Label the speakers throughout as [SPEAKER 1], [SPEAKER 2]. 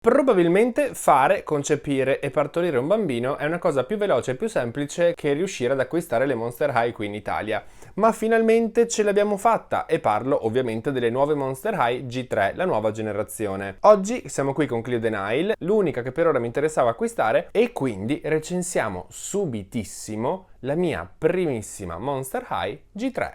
[SPEAKER 1] Probabilmente fare, concepire e partorire un bambino è una cosa più veloce e più semplice che riuscire ad acquistare le Monster High qui in Italia. Ma finalmente ce l'abbiamo fatta e parlo ovviamente delle nuove Monster High G3, la nuova generazione. Oggi siamo qui con Clio the Nile, l'unica che per ora mi interessava acquistare, e quindi recensiamo subitissimo la mia primissima Monster High G3.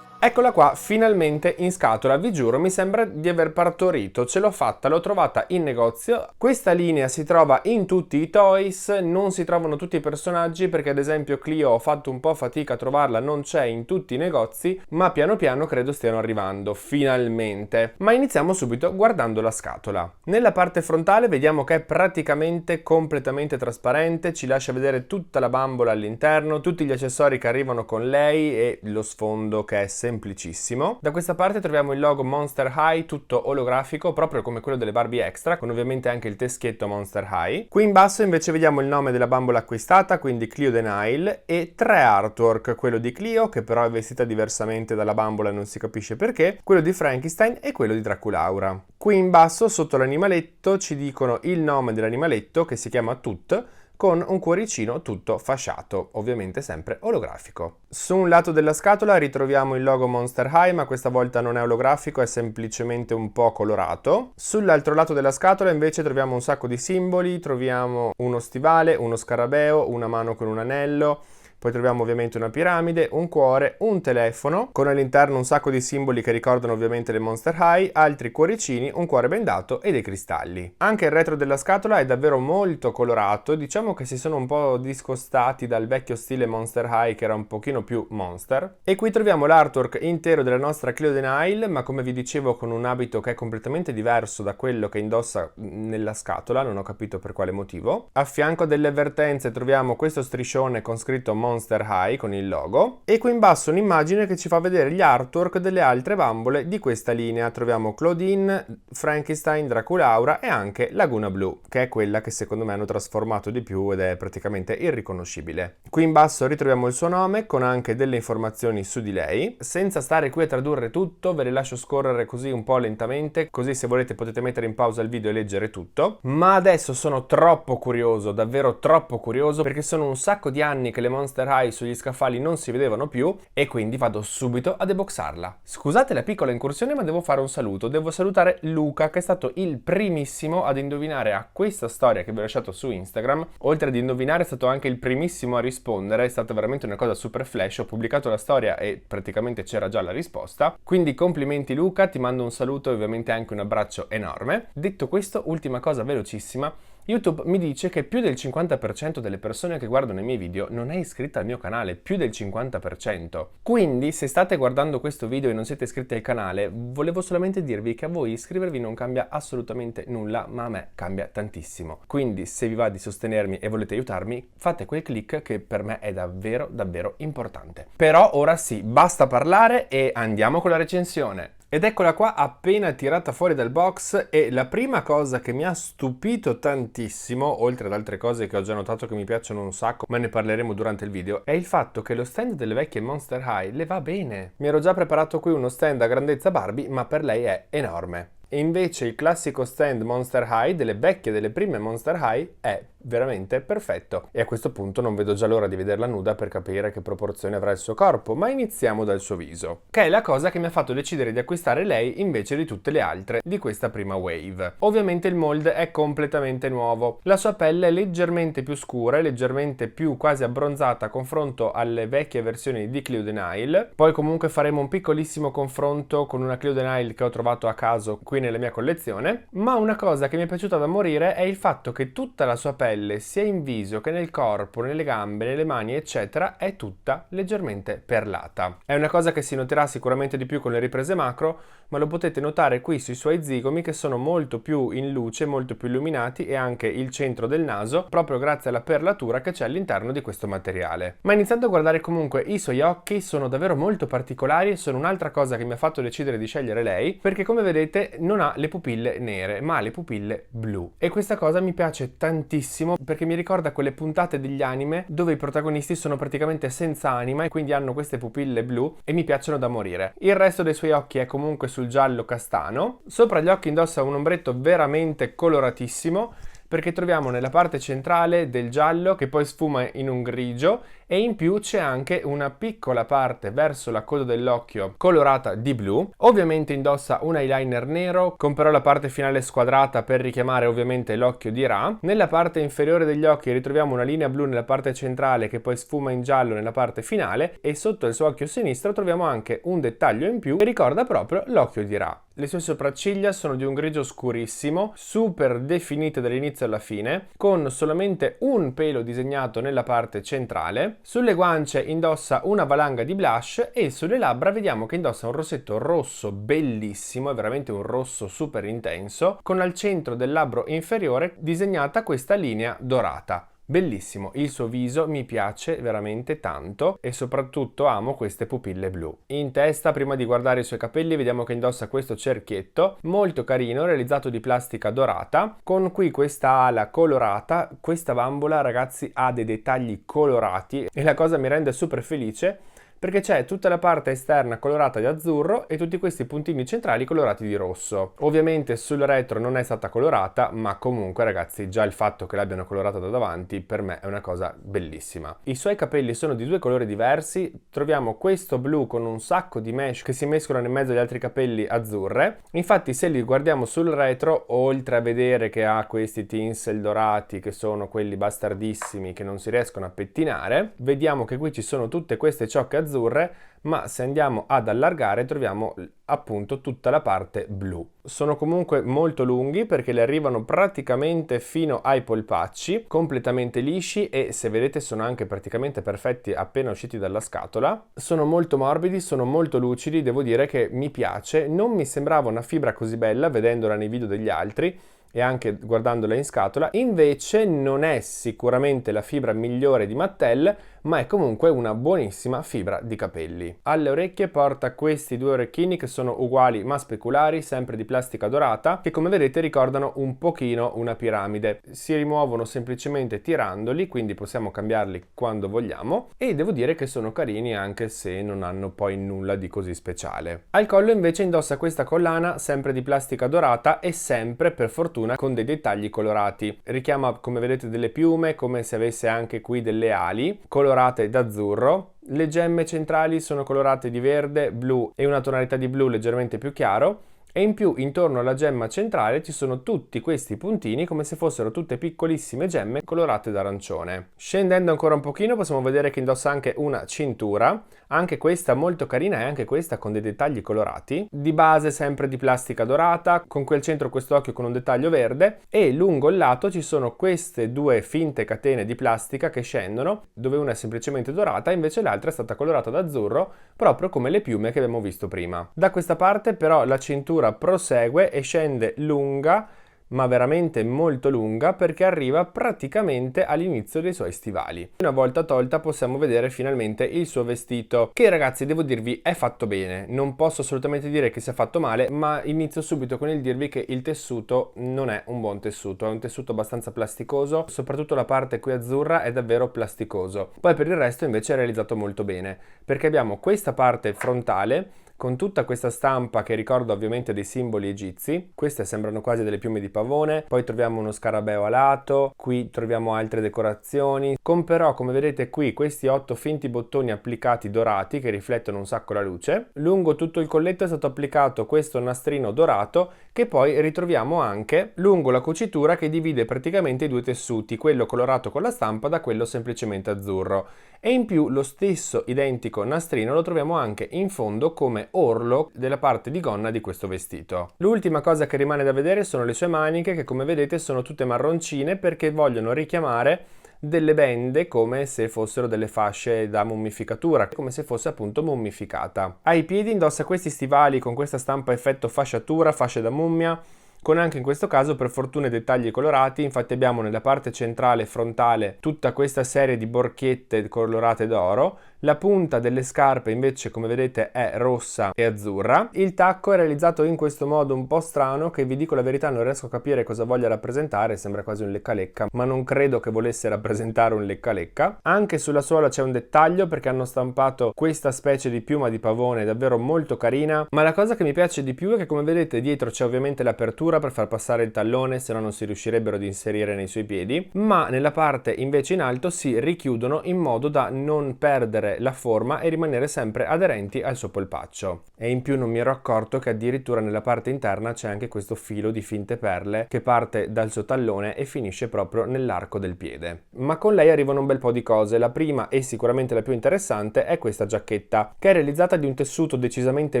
[SPEAKER 1] Eccola qua, finalmente in scatola, vi giuro, mi sembra di aver partorito, ce l'ho fatta, l'ho trovata in negozio. Questa linea si trova in tutti i toys, non si trovano tutti i personaggi perché ad esempio Clio ho fatto un po' fatica a trovarla, non c'è in tutti i negozi, ma piano piano credo stiano arrivando, finalmente. Ma iniziamo subito guardando la scatola. Nella parte frontale vediamo che è praticamente completamente trasparente, ci lascia vedere tutta la bambola all'interno, tutti gli accessori che arrivano con lei e lo sfondo che è semplicissimo. Da questa parte troviamo il logo Monster High tutto olografico, proprio come quello delle Barbie Extra, con ovviamente anche il teschietto Monster High. Qui in basso invece vediamo il nome della bambola acquistata, quindi Clio the Nile, e 3 artwork, quello di Clio, che però è vestita diversamente dalla bambola, non si capisce perché, quello di Frankenstein e quello di Draculaura. Qui in basso, sotto l'animaletto, ci dicono il nome dell'animaletto, che si chiama Tut, con un cuoricino tutto fasciato, ovviamente sempre olografico. Su un lato della scatola ritroviamo il logo Monster High, ma questa volta non è olografico, è semplicemente un po' colorato. Sull'altro lato della scatola invece troviamo un sacco di simboli, troviamo uno stivale, uno scarabeo, una mano con un anello. Poi troviamo ovviamente una piramide, un cuore, un telefono, con all'interno un sacco di simboli che ricordano ovviamente le Monster High, altri cuoricini, un cuore bendato e dei cristalli. Anche il retro della scatola è davvero molto colorato, diciamo che si sono un po' discostati dal vecchio stile Monster High che era un pochino più monster. E qui troviamo l'artwork intero della nostra Clio the Nile, ma come vi dicevo con un abito che è completamente diverso da quello che indossa nella scatola, non ho capito per quale motivo. A fianco delle avvertenze troviamo questo striscione con scritto Monster High con il logo, e qui in basso un'immagine che ci fa vedere gli artwork delle altre bambole di questa linea. Troviamo Claudine, Frankenstein, Draculaura e anche Laguna Blu, che è quella che secondo me hanno trasformato di più ed è praticamente irriconoscibile. Qui in basso ritroviamo il suo nome con anche delle informazioni su di lei. Senza stare qui a tradurre tutto, ve le lascio scorrere così un po' lentamente, così se volete potete mettere in pausa il video e leggere tutto. Ma adesso sono troppo curioso, davvero troppo curioso, perché sono un sacco di anni che le Monster High sugli scaffali non si vedevano più e quindi vado subito a deboxarla. Scusate la piccola incursione, ma devo fare un saluto. Devo salutare Luca, che è stato il primissimo ad indovinare a questa storia che vi ho lasciato su Instagram. Oltre ad indovinare è stato anche il primissimo a rispondere, è stata veramente una cosa super flash. Ho pubblicato la storia e praticamente c'era già la risposta. Quindi complimenti Luca, ti mando un saluto e ovviamente anche un abbraccio enorme. Detto questo, ultima cosa velocissima. YouTube mi dice che più del 50% delle persone che guardano i miei video non è iscritta al mio canale, più del 50%. Quindi, se state guardando questo video e non siete iscritti al canale, volevo solamente dirvi che a voi iscrivervi non cambia assolutamente nulla, ma a me cambia tantissimo. Quindi, se vi va di sostenermi e volete aiutarmi, fate quel click che per me è davvero, davvero importante. Però ora sì, basta parlare e andiamo con la recensione. Ed eccola qua appena tirata fuori dal box, e la prima cosa che mi ha stupito tantissimo, oltre ad altre cose che ho già notato che mi piacciono un sacco, ma ne parleremo durante il video, è il fatto che lo stand delle vecchie Monster High le va bene. Mi ero già preparato qui uno stand a grandezza Barbie, ma per lei è enorme. E invece il classico stand Monster High delle vecchie, delle prime Monster High, è veramente perfetto. E a questo punto non vedo già l'ora di vederla nuda per capire che proporzione avrà il suo corpo, ma iniziamo dal suo viso, che è la cosa che mi ha fatto decidere di acquistare lei invece di tutte le altre di questa prima wave. Ovviamente il mold è completamente nuovo, la sua pelle è leggermente più scura e leggermente più quasi abbronzata a confronto alle vecchie versioni di Clio the Nile. Poi comunque faremo un piccolissimo confronto con una Clio the Nile che ho trovato a caso qui nella mia collezione, ma una cosa che mi è piaciuta da morire è il fatto che tutta la sua pelle, sia in viso che nel corpo, nelle gambe, nelle mani eccetera, è tutta leggermente perlata. È una cosa che si noterà sicuramente di più con le riprese macro, ma lo potete notare qui sui suoi zigomi che sono molto più in luce, molto più illuminati, e anche il centro del naso, proprio grazie alla perlatura che c'è all'interno di questo materiale. Ma iniziando a guardare comunque i suoi occhi, sono davvero molto particolari e sono un'altra cosa che mi ha fatto decidere di scegliere lei, perché come vedete non ha le pupille nere, ma ha le pupille blu. E questa cosa mi piace tantissimo bellissimo perché mi ricorda quelle puntate degli anime dove i protagonisti sono praticamente senza anima e quindi hanno queste pupille blu e mi piacciono da morire. Il resto dei suoi occhi è comunque sul giallo castano. Sopra gli occhi indossa un ombretto veramente coloratissimo perché troviamo nella parte centrale del giallo che poi sfuma in un grigio e in più c'è anche una piccola parte verso la coda dell'occhio colorata di blu. Ovviamente indossa un eyeliner nero con però la parte finale squadrata per richiamare ovviamente l'occhio di Ra. Nella parte inferiore degli occhi ritroviamo una linea blu nella parte centrale che poi sfuma in giallo nella parte finale e sotto il suo occhio sinistro troviamo anche un dettaglio in più che ricorda proprio l'occhio di Ra. Le sue sopracciglia sono di un grigio scurissimo, super definite dall'inizio alla fine, con solamente un pelo disegnato nella parte centrale. Sulle guance indossa una valanga di blush e sulle labbra vediamo che indossa un rossetto rosso bellissimo, è veramente un rosso super intenso, con al centro del labbro inferiore disegnata questa linea dorata. Bellissimo, il suo viso mi piace veramente tanto e soprattutto amo queste pupille blu. In testa, prima di guardare i suoi capelli, vediamo che indossa questo cerchietto molto carino, realizzato di plastica dorata, con qui questa ala colorata. Questa bambola, ragazzi, ha dei dettagli colorati e la cosa mi rende super felice perché c'è tutta la parte esterna colorata di azzurro e tutti questi puntini centrali colorati di rosso. Ovviamente sul retro non è stata colorata, ma comunque ragazzi già il fatto che l'abbiano colorata da davanti per me è una cosa bellissima. I suoi capelli sono di due colori diversi, troviamo questo blu con un sacco di mesh che si mescolano in mezzo agli altri capelli azzurre. Infatti se li guardiamo sul retro, oltre a vedere che ha questi tinsel dorati che sono quelli bastardissimi che non si riescono a pettinare, vediamo che qui ci sono tutte queste ciocche azzurre, ma se andiamo ad allargare troviamo appunto tutta la parte blu. Sono comunque molto lunghi perché le arrivano praticamente fino ai polpacci, completamente lisci e se vedete sono anche praticamente perfetti appena usciti dalla scatola. Sono molto morbidi, sono molto lucidi, devo dire che mi piace, non mi sembrava una fibra così bella vedendola nei video degli altri e anche guardandola in scatola, invece non è sicuramente la fibra migliore di Mattel, ma è comunque una buonissima fibra di capelli. Alle orecchie porta questi due orecchini che sono uguali ma speculari, sempre di plastica dorata, che come vedete ricordano un pochino una piramide. Si rimuovono semplicemente tirandoli, quindi possiamo cambiarli quando vogliamo e devo dire che sono carini anche se non hanno poi nulla di così speciale. Al collo invece indossa questa collana sempre di plastica dorata e sempre per fortuna con dei dettagli colorati. Richiama come vedete delle piume, come se avesse anche qui delle ali colorate d'azzurro. Le gemme centrali sono colorate di verde, blu e una tonalità di blu leggermente più chiaro. E in più intorno alla gemma centrale ci sono tutti questi puntini come se fossero tutte piccolissime gemme colorate d'arancione. Scendendo ancora un pochino possiamo vedere che indossa anche una cintura, anche questa molto carina e anche questa con dei dettagli colorati, di base sempre di plastica dorata, con qui al centro questo occhio con un dettaglio verde e lungo il lato ci sono queste due finte catene di plastica che scendono, dove una è semplicemente dorata e invece l'altra è stata colorata d'azzurro, proprio come le piume che abbiamo visto prima. Da questa parte però la cintura prosegue e scende lunga, ma veramente molto lunga, perché arriva praticamente all'inizio dei suoi stivali. Una volta tolta possiamo vedere finalmente il suo vestito, che ragazzi devo dirvi è fatto bene. Non posso assolutamente dire che sia fatto male, ma inizio subito con il dirvi che il tessuto non è un buon tessuto, è un tessuto abbastanza plasticoso, soprattutto la parte qui azzurra è davvero plasticoso. Poi per il resto invece è realizzato molto bene, perché abbiamo questa parte frontale con tutta questa stampa che ricorda ovviamente dei simboli egizi. Queste sembrano quasi delle piume di pavone, poi troviamo uno scarabeo alato, qui troviamo altre decorazioni, con però come vedete qui questi 8 finti bottoni applicati dorati che riflettono un sacco la luce. Lungo tutto il colletto è stato applicato questo nastrino dorato che poi ritroviamo anche lungo la cucitura che divide praticamente i due tessuti, quello colorato con la stampa da quello semplicemente azzurro. E in più lo stesso identico nastrino lo troviamo anche in fondo come orlo della parte di gonna di questo vestito. L'ultima cosa che rimane da vedere sono le sue maniche che come vedete sono tutte marroncine perché vogliono richiamare delle bende come se fossero delle fasce da mummificatura, come se fosse appunto mummificata. Ai piedi indossa questi stivali con questa stampa effetto fasciatura, fasce da mummia, con anche in questo caso per fortuna dettagli colorati. Infatti abbiamo nella parte centrale frontale tutta questa serie di borchette colorate d'oro, La punta delle scarpe invece, come vedete, è rossa e azzurra. Il tacco è realizzato in questo modo un po' strano che, vi dico la verità, non riesco a capire cosa voglia rappresentare, sembra quasi un lecca-lecca, ma non credo che volesse rappresentare un lecca-lecca. Anche sulla suola c'è un dettaglio perché hanno stampato questa specie di piuma di pavone davvero molto carina, ma la cosa che mi piace di più è che, come vedete, dietro c'è ovviamente l'apertura per far passare il tallone, se no non si riuscirebbero ad inserire nei suoi piedi, ma nella parte invece in alto si richiudono in modo da non perdere la forma e rimanere sempre aderenti al suo polpaccio. E in più non mi ero accorto che addirittura nella parte interna c'è anche questo filo di finte perle che parte dal suo tallone e finisce proprio nell'arco del piede. Ma con lei arrivano un bel po' di cose. La prima e sicuramente la più interessante è questa giacchetta, che è realizzata di un tessuto decisamente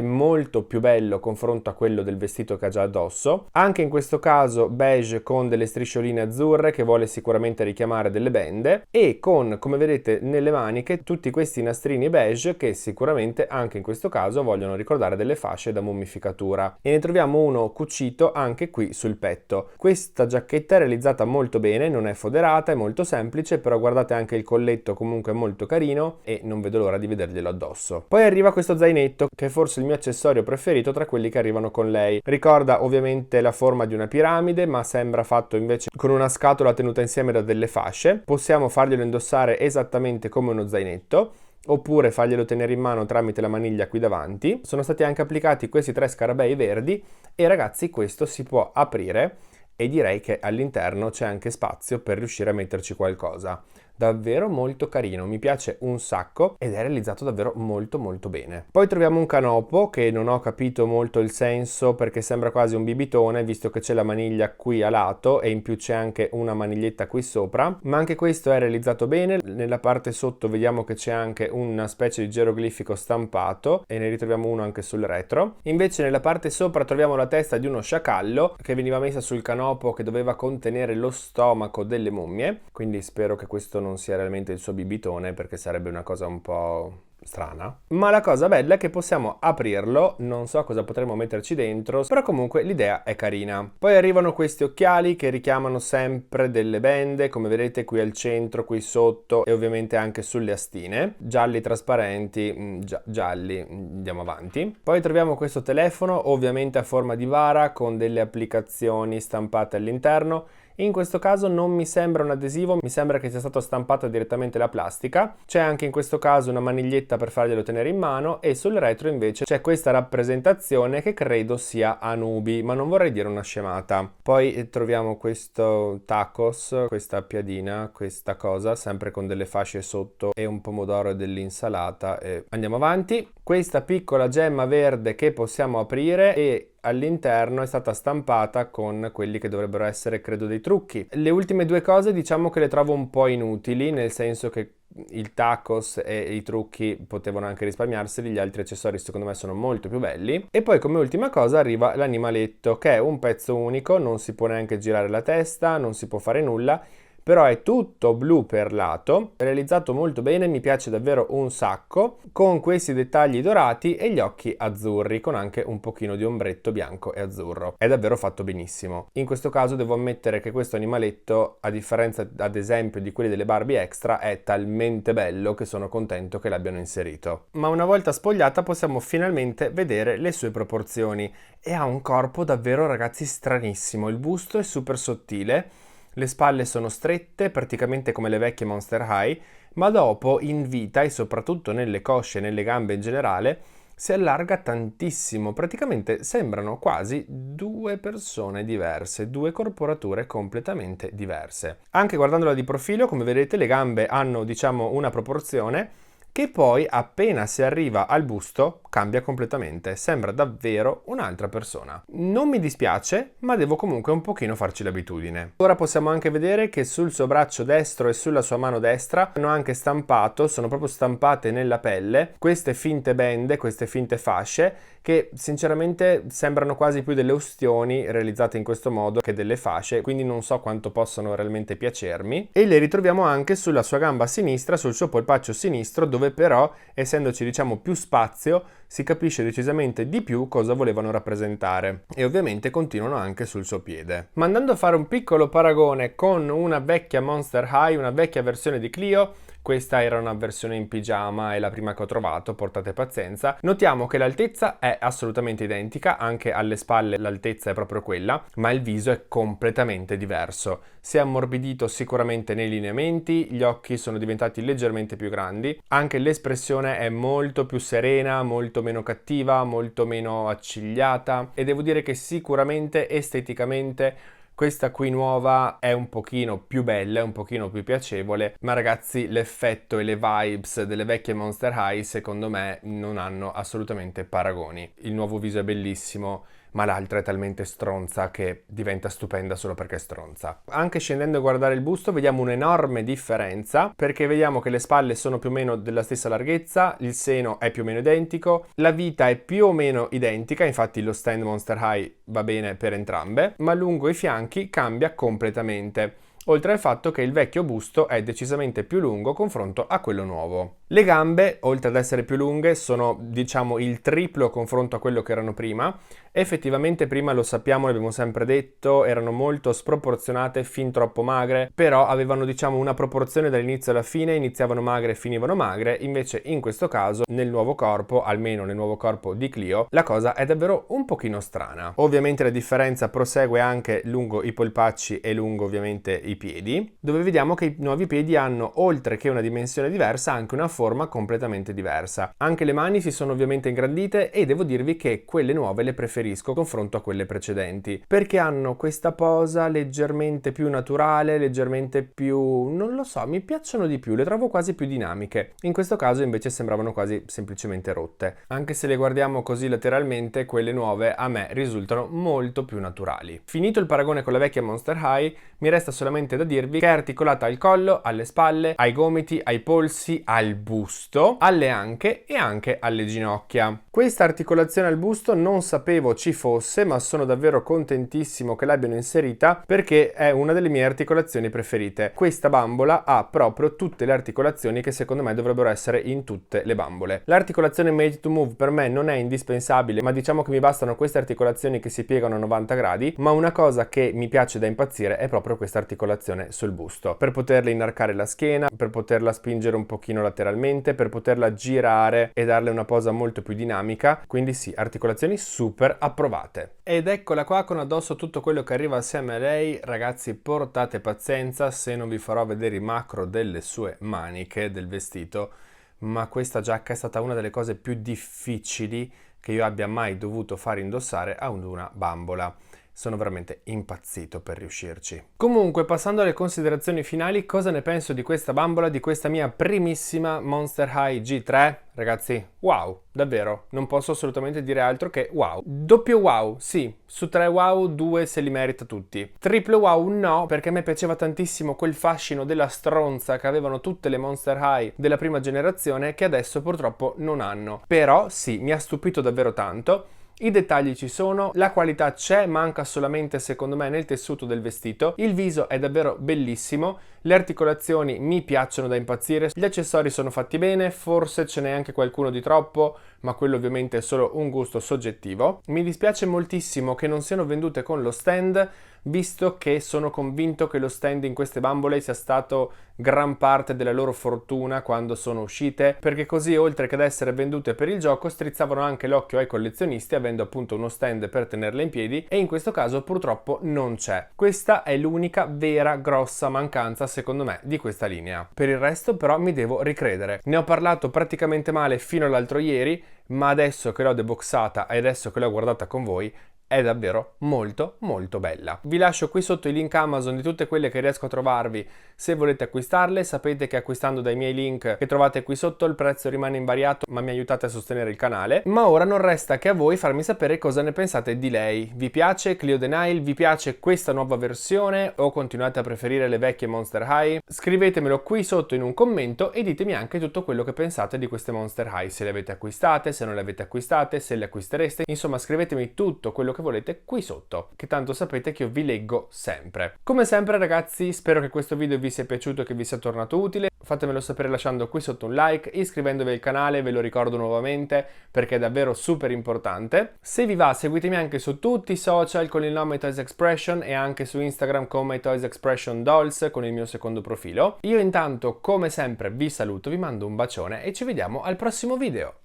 [SPEAKER 1] molto più bello confronto a quello del vestito che ha già addosso, anche in questo caso beige con delle striscioline azzurre che vuole sicuramente richiamare delle bende, e con, come vedete nelle maniche, tutti questi nastrini beige che sicuramente anche in questo caso vogliono ricordare delle fasce da mummificatura, e ne troviamo uno cucito anche qui sul petto. Questa giacchetta è realizzata molto bene, non è foderata, è molto semplice, però guardate anche il colletto comunque è molto carino e non vedo l'ora di vederglielo addosso. Poi arriva questo zainetto che è forse il mio accessorio preferito tra quelli che arrivano con lei. Ricorda ovviamente la forma di una piramide, ma sembra fatto invece con una scatola tenuta insieme da delle fasce. Possiamo farglielo indossare esattamente come uno zainetto, oppure farglielo tenere in mano tramite la maniglia qui davanti. Sono stati anche applicati questi 3 scarabei verdi e ragazzi questo si può aprire e direi che all'interno c'è anche spazio per riuscire a metterci qualcosa. Davvero molto carino, mi piace un sacco ed è realizzato davvero molto molto bene. Poi troviamo un canopo che non ho capito molto il senso perché sembra quasi un bibitone, visto che c'è la maniglia qui a lato e in più c'è anche una maniglietta qui sopra, ma anche questo è realizzato bene. Nella parte sotto vediamo che c'è anche una specie di geroglifico stampato e ne ritroviamo uno anche sul retro. Invece nella parte sopra troviamo la testa di uno sciacallo che veniva messa sul canopo, che doveva contenere lo stomaco delle mummie, quindi spero che questo non sia realmente il suo bibitone, perché sarebbe una cosa un po' strana. Ma la cosa bella è che possiamo aprirlo, non so cosa potremo metterci dentro, però comunque l'idea è carina. Poi arrivano questi occhiali che richiamano sempre delle bende, come vedete qui al centro, qui sotto e ovviamente anche sulle astine, gialli trasparenti, gialli, andiamo avanti. Poi troviamo questo telefono, ovviamente a forma di vara, con delle applicazioni stampate all'interno. In questo caso non mi sembra un adesivo, mi sembra che sia stata stampata direttamente la plastica. C'è anche in questo caso una maniglietta per farglielo tenere in mano e sul retro invece c'è questa rappresentazione che credo sia Anubi, ma non vorrei dire una scemata. Poi troviamo questo tacos, questa piadina, questa cosa, sempre con delle fasce sotto e un pomodoro e dell'insalata. E andiamo avanti. Questa piccola gemma verde che possiamo aprire e all'interno è stata stampata con quelli che dovrebbero essere, credo, dei trucchi. Le ultime 2 cose diciamo che le trovo un po' inutili, nel senso che il tacos e i trucchi potevano anche risparmiarseli, gli altri accessori secondo me sono molto più belli. E poi come ultima cosa arriva l'animaletto, che è un pezzo unico, non si può neanche girare la testa, non si può fare nulla, però è tutto blu perlato, realizzato molto bene, mi piace davvero un sacco, con questi dettagli dorati e gli occhi azzurri, con anche un pochino di ombretto bianco e azzurro. È davvero fatto benissimo. In questo caso devo ammettere che questo animaletto, a differenza ad esempio di quelli delle Barbie Extra, è talmente bello che sono contento che l'abbiano inserito. Ma una volta spogliata possiamo finalmente vedere le sue proporzioni e ha un corpo davvero, ragazzi, stranissimo. Il busto è super sottile. Le spalle sono strette, praticamente come le vecchie Monster High, ma dopo in vita e soprattutto nelle cosce e nelle gambe in generale si allarga tantissimo, praticamente sembrano quasi 2 persone diverse, 2 corporature completamente diverse. Anche guardandola di profilo, come vedete, le gambe hanno, diciamo, una proporzione che poi appena si arriva al busto cambia completamente, sembra davvero un'altra persona. Non mi dispiace, ma devo comunque un pochino farci l'abitudine. Ora possiamo anche vedere che sul suo braccio destro e sulla sua mano destra hanno anche stampato, sono proprio stampate nella pelle, queste finte bende, queste finte fasce, che sinceramente sembrano quasi più delle ustioni realizzate in questo modo che delle fasce, quindi non so quanto possano realmente piacermi. E le ritroviamo anche sulla sua gamba sinistra, sul suo polpaccio sinistro, dove però, essendoci diciamo più spazio, si capisce decisamente di più cosa volevano rappresentare, e ovviamente continuano anche sul suo piede. Ma andando a fare un piccolo paragone con una vecchia Monster High, una vecchia versione di Clio, Questa era una versione in pigiama, è la prima che ho trovato, portate pazienza. Notiamo che l'altezza è assolutamente identica, anche alle spalle l'altezza è proprio quella, ma il viso è completamente diverso. Si è ammorbidito sicuramente nei lineamenti, gli occhi sono diventati leggermente più grandi, anche l'espressione è molto più serena, molto meno cattiva, molto meno accigliata, e devo dire che sicuramente esteticamente questa qui nuova è un pochino più bella, è un pochino più piacevole, ma ragazzi l'effetto e le vibes delle vecchie Monster High secondo me non hanno assolutamente paragoni. Il nuovo viso è bellissimo, ma l'altra è talmente stronza che diventa stupenda solo perché è stronza. Anche scendendo a guardare il busto vediamo un'enorme differenza, perché vediamo che le spalle sono più o meno della stessa larghezza, il seno è più o meno identico, la vita è più o meno identica, infatti lo stand Monster High va bene per entrambe, ma lungo i fianchi cambia completamente, oltre al fatto che il vecchio busto è decisamente più lungo confronto a quello nuovo. Le gambe, oltre ad essere più lunghe, sono diciamo il triplo confronto a quello che erano prima. Effettivamente prima, lo sappiamo, l'abbiamo sempre detto, erano molto sproporzionate, fin troppo magre, però avevano diciamo una proporzione dall'inizio alla fine, iniziavano magre e finivano magre, invece in questo caso nel nuovo corpo, almeno nel nuovo corpo di Clio, la cosa è davvero un pochino strana. Ovviamente la differenza prosegue anche lungo i polpacci e lungo ovviamente i piedi, dove vediamo che i nuovi piedi hanno, oltre che una dimensione diversa, anche una forma completamente diversa. Anche le mani si sono ovviamente ingrandite e devo dirvi che quelle nuove le preferisco confronto a quelle precedenti, perché hanno questa posa leggermente più naturale, leggermente più, non lo so, mi piacciono di più, le trovo quasi più dinamiche. In questo caso invece sembravano quasi semplicemente rotte. Anche se le guardiamo così lateralmente, quelle nuove a me risultano molto più naturali. Finito il paragone con la vecchia Monster High, mi resta solamente da dirvi che è articolata al collo, alle spalle, ai gomiti, ai polsi, al busto, alle anche e anche alle ginocchia. Questa articolazione al busto non sapevo ci fosse, ma sono davvero contentissimo che l'abbiano inserita perché è una delle mie articolazioni preferite. Questa bambola ha proprio tutte le articolazioni che secondo me dovrebbero essere in tutte le bambole. L'articolazione Made to Move per me non è indispensabile, ma diciamo che mi bastano queste articolazioni che si piegano a 90 gradi, ma una cosa che mi piace da impazzire è proprio questa articolazione sul busto, per poterle inarcare la schiena, per poterla spingere un pochino lateralmente, per poterla girare e darle una posa molto più dinamica. Quindi sì, articolazioni super approvate. Ed eccola qua con addosso tutto quello che arriva assieme a lei. Ragazzi, portate pazienza se non vi farò vedere i macro delle sue maniche del vestito, ma questa giacca è stata una delle cose più difficili che io abbia mai dovuto fare indossare a una bambola. Sono veramente impazzito per riuscirci. Comunque, passando alle considerazioni finali, cosa ne penso di questa bambola, di questa mia primissima Monster High G3? Ragazzi, wow, davvero, non posso assolutamente dire altro che wow. Doppio wow, sì, su 3 wow, 2 se li merita tutti. Triplo wow no, perché a me piaceva tantissimo quel fascino della stronza che avevano tutte le Monster High della prima generazione, che adesso purtroppo non hanno. Però sì, mi ha stupito davvero tanto. I dettagli ci sono, la qualità c'è, manca solamente secondo me nel tessuto del vestito, il viso è davvero bellissimo, le articolazioni mi piacciono da impazzire, gli accessori sono fatti bene, forse ce n'è anche qualcuno di troppo, ma quello ovviamente è solo un gusto soggettivo. Mi dispiace moltissimo che non siano vendute con lo stand, visto che sono convinto che lo stand in queste bambole sia stato gran parte della loro fortuna quando sono uscite, perché così oltre che ad essere vendute per il gioco strizzavano anche l'occhio ai collezionisti avendo appunto uno stand per tenerle in piedi, e in questo caso purtroppo non c'è. Questa è l'unica vera grossa mancanza secondo me di questa linea. Per il resto però mi devo ricredere. Ne ho parlato praticamente male fino all'altro ieri, ma adesso che l'ho deboxata e adesso che l'ho guardata con voi è davvero molto molto bella. Vi lascio qui sotto i link Amazon di tutte quelle che riesco a trovarvi se volete acquistarle. Sapete che acquistando dai miei link che trovate qui sotto il prezzo rimane invariato, ma mi aiutate a sostenere il canale. Ma ora non resta che a voi farmi sapere cosa ne pensate di lei. Vi piace Clio The Nile? Vi piace questa nuova versione o continuate a preferire le vecchie Monster High? Scrivetemelo qui sotto in un commento e ditemi anche tutto quello che pensate di queste Monster High, se le avete acquistate, se non le avete acquistate, se le acquistereste. Insomma, scrivetemi tutto quello che volete qui sotto, che tanto sapete che io vi leggo sempre. Come sempre ragazzi, spero che questo video vi sia piaciuto e che vi sia tornato utile. fatemelo sapere lasciando qui sotto un like, iscrivendovi al canale, ve lo ricordo nuovamente perché è davvero super importante. Se vi va, seguitemi anche su tutti i social con il nome Toys Expression e anche su Instagram come Toys Expression Dolls con il mio secondo profilo. Io intanto, come sempre, vi saluto, vi mando un bacione e ci vediamo al prossimo video.